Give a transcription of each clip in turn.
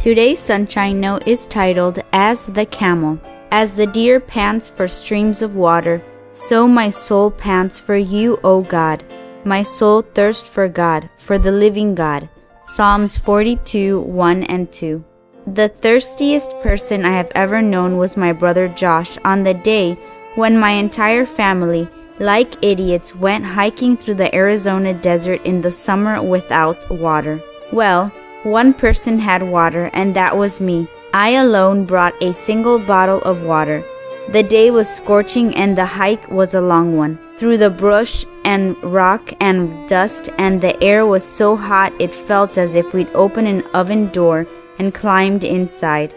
Today's Sunshine Note is titled, As the Camel. As the deer pants for streams of water, so my soul pants for you, O God. My soul thirsts for God, for the living God. Psalms 42, 1 and 2. The thirstiest person I have ever known was my brother Josh on the day when my entire family, like idiots, went hiking through the Arizona desert in the summer without water. Well, one person had water, and that was me. I alone brought a single bottle of water. The day was scorching and the hike was a long one. Through the brush and rock and dust, and the air was so hot it felt as if we'd opened an oven door and climbed inside.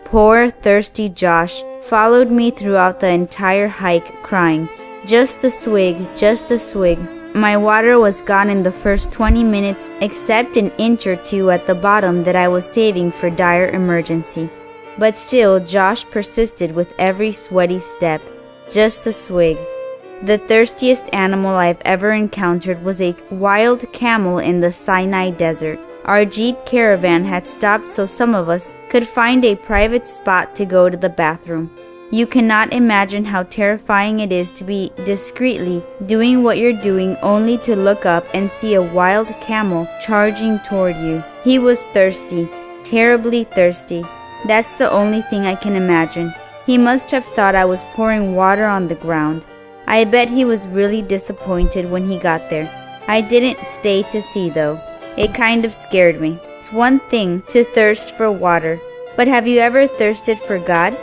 Poor, thirsty Josh followed me throughout the entire hike, crying, "Just a swig, just a swig." My water was gone in the first 20 minutes, except an inch or two at the bottom that I was saving for dire emergency. But still, Josh persisted with every sweaty step. Just a swig. The thirstiest animal I've ever encountered was a wild camel in the Sinai Desert. Our Jeep caravan had stopped so some of us could find a private spot to go to the bathroom. You cannot imagine how terrifying it is to be discreetly doing what you're doing only to look up and see a wild camel charging toward you. He was thirsty, terribly thirsty. That's the only thing I can imagine. He must have thought I was pouring water on the ground. I bet he was really disappointed when he got there. I didn't stay to see though. It kind of scared me. It's one thing to thirst for water, but have you ever thirsted for God?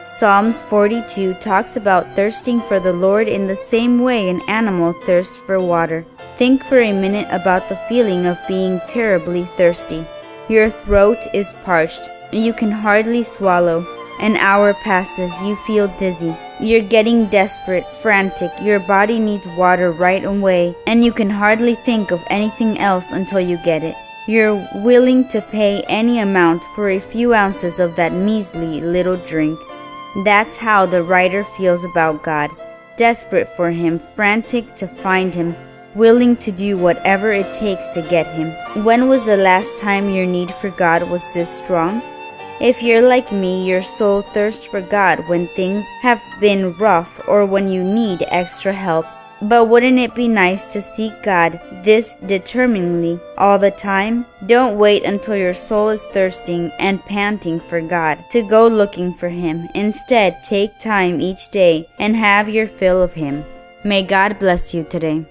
Psalms 42 talks about thirsting for the Lord in the same way an animal thirsts for water. Think for a minute about the feeling of being terribly thirsty. Your throat is parched. You can hardly swallow. An hour passes. You feel dizzy. You're getting desperate, frantic. Your body needs water right away, and you can hardly think of anything else until you get it. You're willing to pay any amount for a few ounces of that measly little drink. That's how the writer feels about God. Desperate for Him, frantic to find Him, willing to do whatever it takes to get Him. When was the last time your need for God was this strong? If you're like me, your soul thirsts for God when things have been rough or when you need extra help. But wouldn't it be nice to seek God this determinedly all the time? Don't wait until your soul is thirsting and panting for God to go looking for Him. Instead, take time each day and have your fill of Him. May God bless you today.